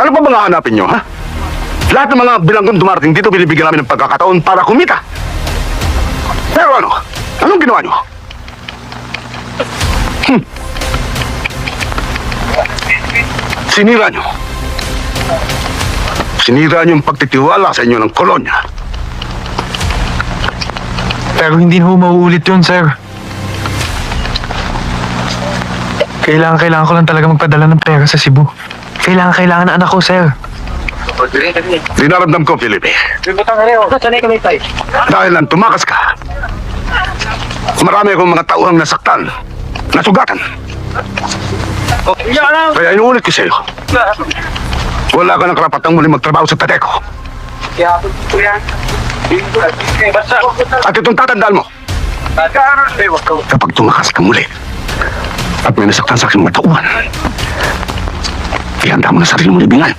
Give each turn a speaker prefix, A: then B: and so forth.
A: Ano pa bang hahanapin nyo, ha? Lahat ng mga bilanggong dumarating dito, binibigyan namin ng pagkakataon para kumita. Pero ano? Anong ginawa nyo? Sinira nyo. Sinira nyo yung pagtitiwala sa inyo ng kolonya.
B: Pero hindi na ho mauulit yun, sir. Kailangan ko lang talaga magpadala ng pera sa Cebu. Kailangan ng anak ko, sir.
A: Dinaramdam ko, Felipe. Dahil nang tumakas ka, marami akong mga tauhang nasaktan, nasugatan. Kaya inuulit ko sa'yo, wala ka ng karapatang muli magtrabaho sa Tadeco. At itong tatandaan mo, kapag tumakas ka muli at may nasaktan sa aking mga tauhan, ihanda mo na sarili mo libingan.